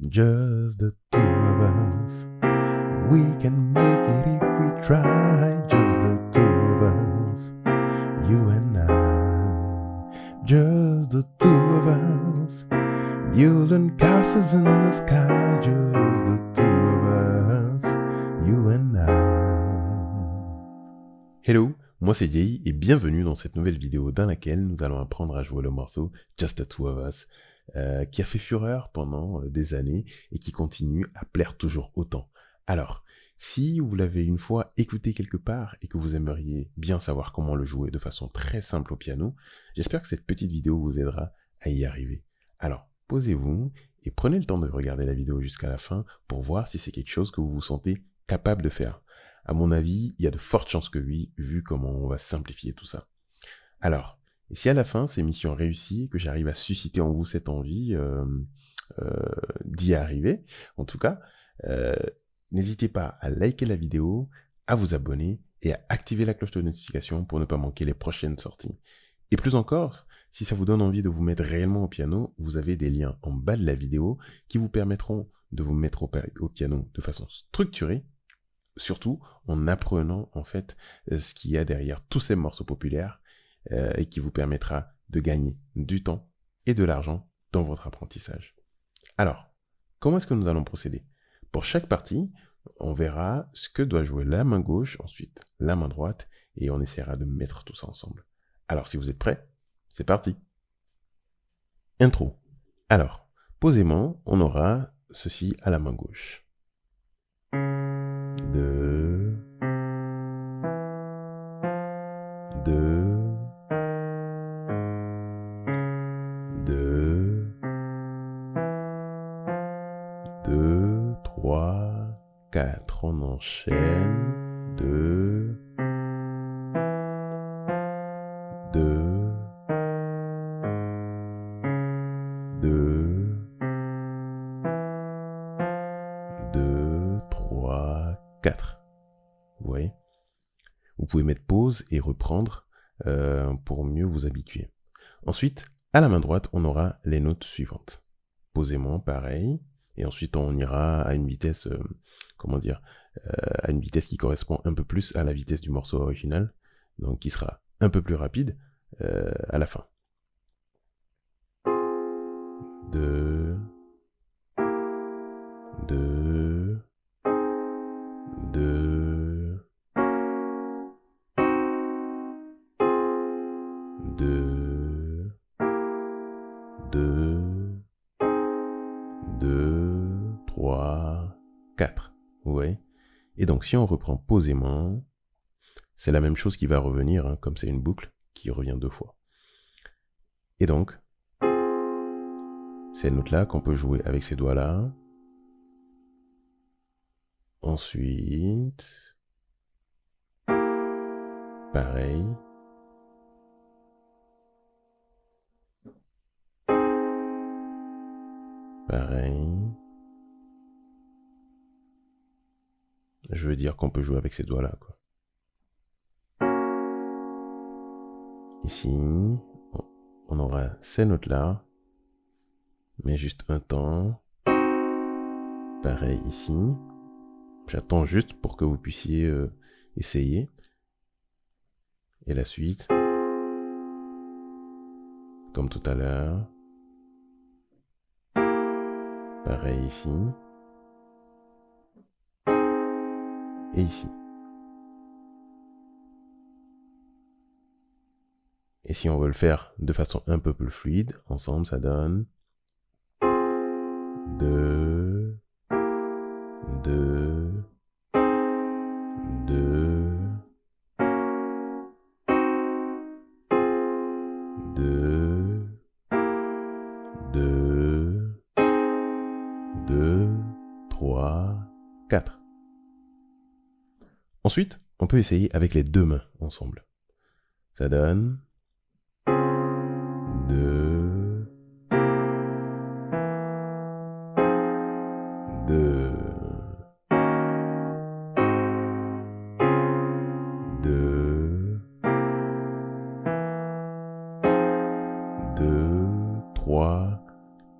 Just the two of us. We can make it if we try. Just the two of us. You and I. Just the two of us. Building castles in the sky. Just the two of us. You and I. Hello, moi c'est Jay et bienvenue dans cette nouvelle vidéo dans laquelle nous allons apprendre à jouer le morceau Just the Two of Us, qui a fait fureur pendant des années et qui continue à plaire toujours autant. Alors, si vous l'avez une fois écouté quelque part et que vous aimeriez bien savoir comment le jouer de façon très simple au piano, j'espère que cette petite vidéo vous aidera à y arriver. Alors, posez-vous et prenez le temps de regarder la vidéo jusqu'à la fin pour voir si c'est quelque chose que vous vous sentez capable de faire. À mon avis, il y a de fortes chances que oui, vu comment on va simplifier tout ça. Alors, et si à la fin, c'est mission réussie, que j'arrive à susciter en vous cette envie d'y arriver, en tout cas, n'hésitez pas à liker la vidéo, à vous abonner et à activer la cloche de notification pour ne pas manquer les prochaines sorties. Et plus encore, si ça vous donne envie de vous mettre réellement au piano, vous avez des liens en bas de la vidéo qui vous permettront de vous mettre au piano de façon structurée, surtout en apprenant en fait ce qu'il y a derrière tous ces morceaux populaires et qui vous permettra de gagner du temps et de l'argent dans votre apprentissage. Alors, comment est-ce que nous allons procéder? Pour chaque partie, on verra ce que doit jouer la main gauche, ensuite la main droite, et on essaiera de mettre tout ça ensemble. Alors, si vous êtes prêts, c'est parti. Intro. Alors, posément, on aura ceci à la main gauche. 2, 2, 2, 2, 3, 4, on enchaîne, 2, 2, 2, 2, 3, 4. Vous voyez? Vous pouvez mettre pause et reprendre pour mieux vous habituer. Ensuite, à la main droite, on aura les notes suivantes. Posément, pareil. Et ensuite, on ira à une vitesse, à une vitesse qui correspond un peu plus à la vitesse du morceau original. Donc, qui sera un peu plus rapide à la fin. 2, 2, 2, 2, 2, 2, 3, 4. Vous voyez? Et donc, si on reprend posément, c'est la même chose qui va revenir, hein, comme c'est une boucle qui revient deux fois. Et donc, ces notes-là qu'on peut jouer avec ces doigts-là. Ensuite, pareil. Pareil. Je veux dire qu'on peut jouer avec ces doigts-là, quoi. Ici, on aura ces notes-là, mais juste un temps. Pareil ici. J'attends juste pour que vous puissiez essayer. Et la suite. Comme tout à l'heure. Pareil ici. Et ici. Et si on veut le faire de façon un peu plus fluide, ensemble, ça donne 2, 2, 2, 2, 2, 2, 3, 4. Ensuite, on peut essayer avec les deux mains ensemble. Ça donne 2, 2, 2, 2, 3,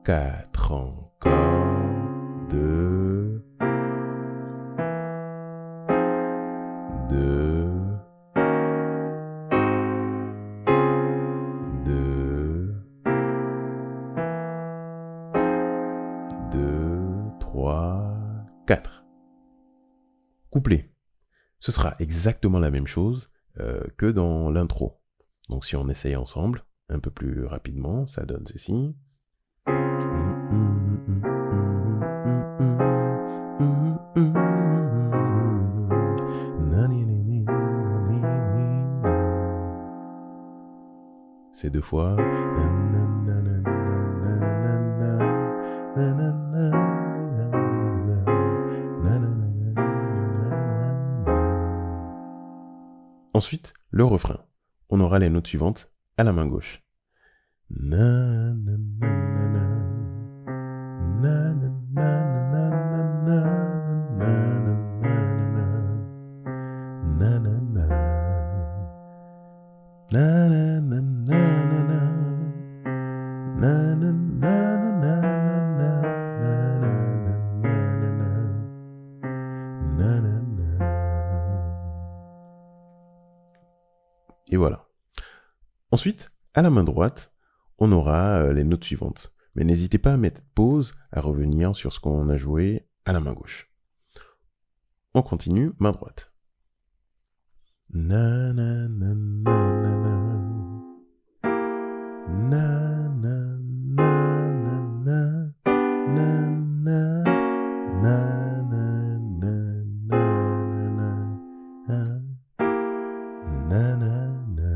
4 encore. 2, 2, 2, 2, 3, 4. Couplet. Ce sera exactement la même chose que dans l'intro. Donc si on essaye ensemble, un peu plus rapidement, ça donne ceci. C'est 2 fois. Ensuite, le refrain. On aura les notes suivantes à la main gauche. Et voilà. Ensuite, à la main droite, on aura les notes suivantes. Mais n'hésitez pas à mettre pause, à revenir sur ce qu'on a joué à la main gauche. On continue, main droite. Na na na na na na. Na na na na na. Na na na na na na na na.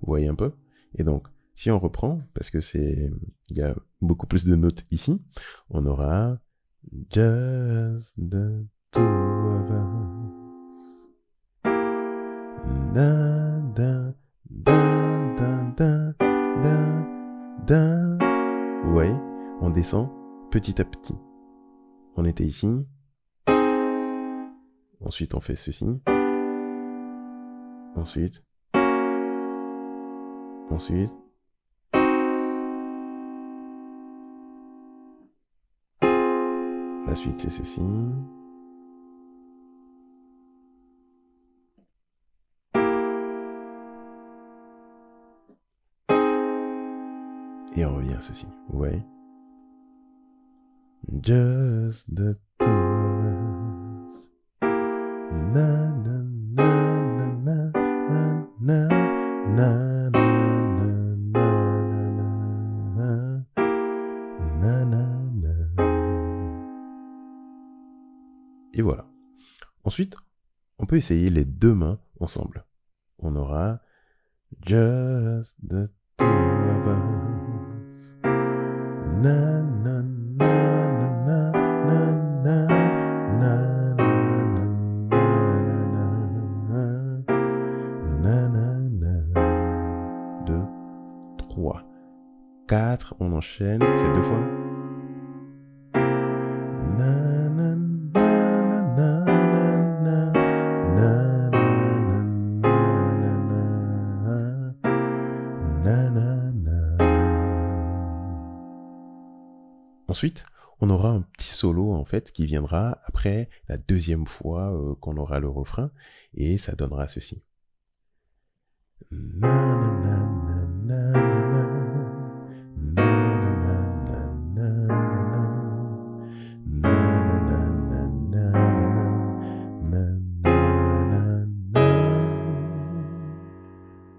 Vous voyez un peu? Et donc, si on reprend, parce que il y a beaucoup plus de notes ici, on aura just the two of us. Da da da da da da da. Vous voyez? On descend petit à petit. On était ici. Ensuite, on fait ceci. Ensuite. La suite, c'est ceci. Et on revient à ceci. Vous voyez? Just the two of us. Na na na na na na na na. Et voilà. Ensuite, on peut essayer les deux mains ensemble. On aura just the two of us. Na na na na na na na na na na. 2, 3, 4. On enchaîne. C'est 2 fois. Na na na. Ensuite, on aura un petit solo en fait qui viendra après la deuxième fois qu'on aura le refrain et ça donnera ceci.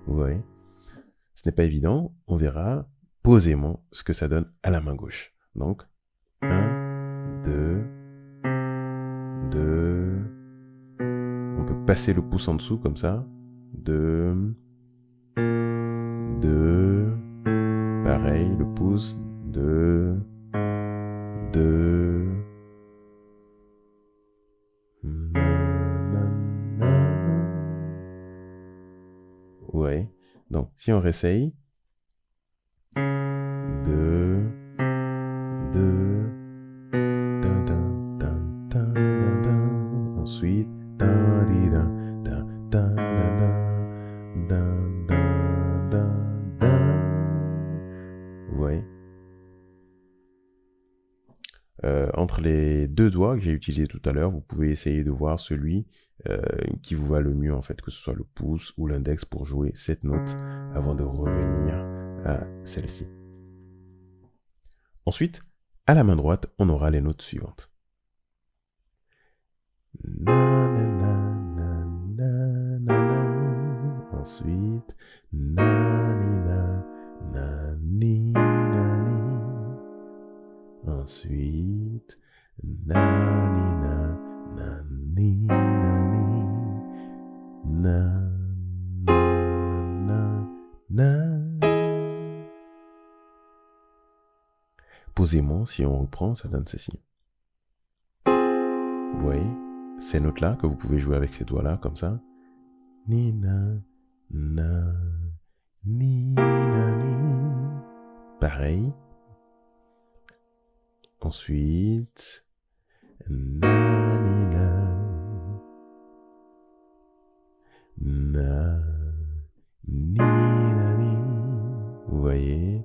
Vous voyez? Ce n'est pas évident, on verra posément ce que ça donne à la main gauche. Donc, 1, 2, 2. On peut passer le pouce en dessous comme ça. 2, 2. Pareil, le pouce. 2, 2. Ouais. Donc, si on réessaye. 2, 2. Ensuite. Vous voyez? entre les deux doigts que j'ai utilisés tout à l'heure, vous pouvez essayer de voir celui qui vous va le mieux, en fait, que ce soit le pouce ou l'index pour jouer cette note avant de revenir à celle-ci. Ensuite, à la main droite, on aura les notes suivantes. Na, na, na, na, na, na, na. Ensuite, na, ni, na, ni, na, ni. Ensuite, na, ni, na, na. Posément, si on reprend, ça donne ceci. Vous voyez, ces notes-là que vous pouvez jouer avec ces doigts-là, comme ça. Ni, na, ni, ni. Pareil. Ensuite, na, ni, na, ni, ni. Vous voyez,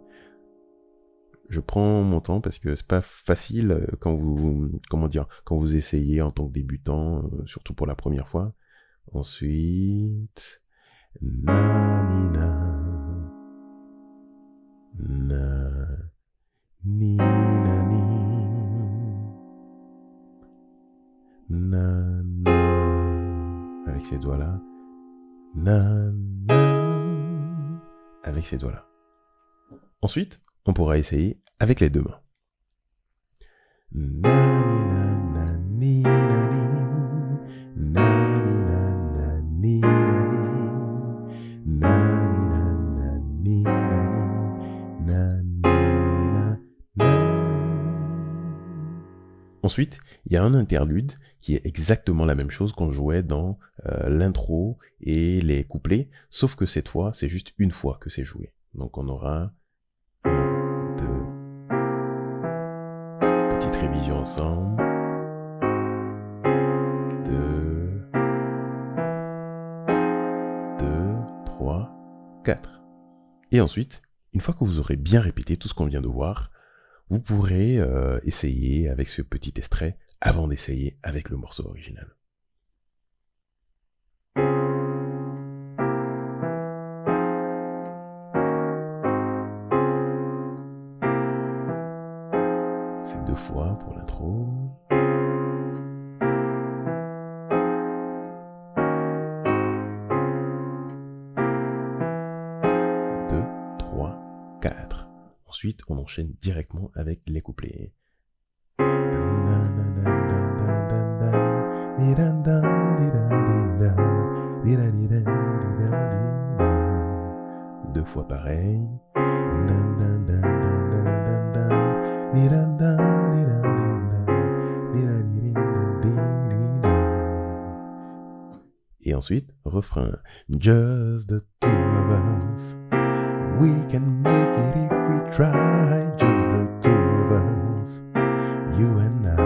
je prends mon temps parce que c'est pas facile quand vous, quand vous essayez en tant que débutant, surtout pour la première fois. Ensuite, na, ni, ni, avec ces doigts-là. Avec ces doigts-là. Ensuite, on pourra essayer avec les deux mains. Ensuite, il y a un interlude qui est exactement la même chose qu'on jouait dans l'intro et les couplets, sauf que cette fois, c'est juste une fois que c'est joué. Donc on aura 1, 2, petite révision ensemble, 2, 3, 4. Et ensuite, une fois que vous aurez bien répété tout ce qu'on vient de voir, vous pourrez essayer avec ce petit extrait avant d'essayer avec le morceau original. C'est 2 fois pour l'intro. Ensuite, on enchaîne directement avec les couplets. 2 fois pareil. Et ensuite, refrain. Just the two of us. We can make it if we try, just the two of us, you and I.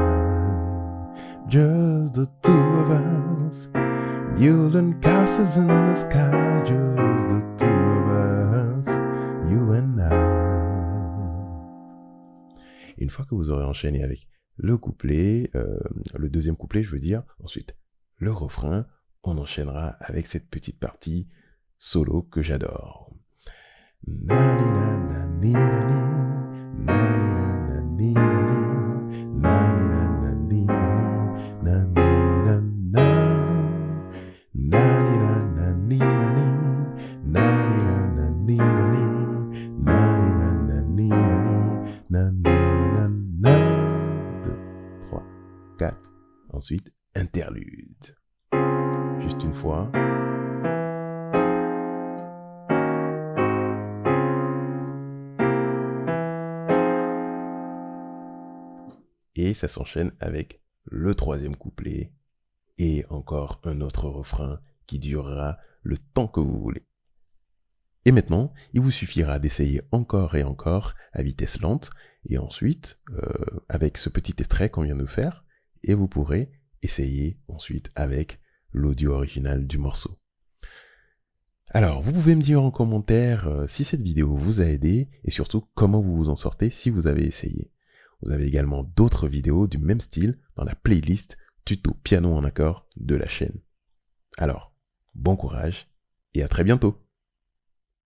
Just the two of us, building castles in the sky, just the two of us, you and I. Une fois que vous aurez enchaîné avec le couplet, le deuxième couplet je veux dire, ensuite le refrain, on enchaînera avec cette petite partie solo que j'adore. Ensuite, interlude. Juste une fois. Et ça s'enchaîne avec le troisième couplet et encore un autre refrain qui durera le temps que vous voulez. Et maintenant, il vous suffira d'essayer encore et encore à vitesse lente et ensuite avec ce petit extrait qu'on vient de faire et vous pourrez essayer ensuite avec l'audio original du morceau. Alors, vous pouvez me dire en commentaire si cette vidéo vous a aidé et surtout comment vous vous en sortez si vous avez essayé. Vous avez également d'autres vidéos du même style dans la playlist tuto piano en accord de la chaîne. Alors, bon courage et à très bientôt!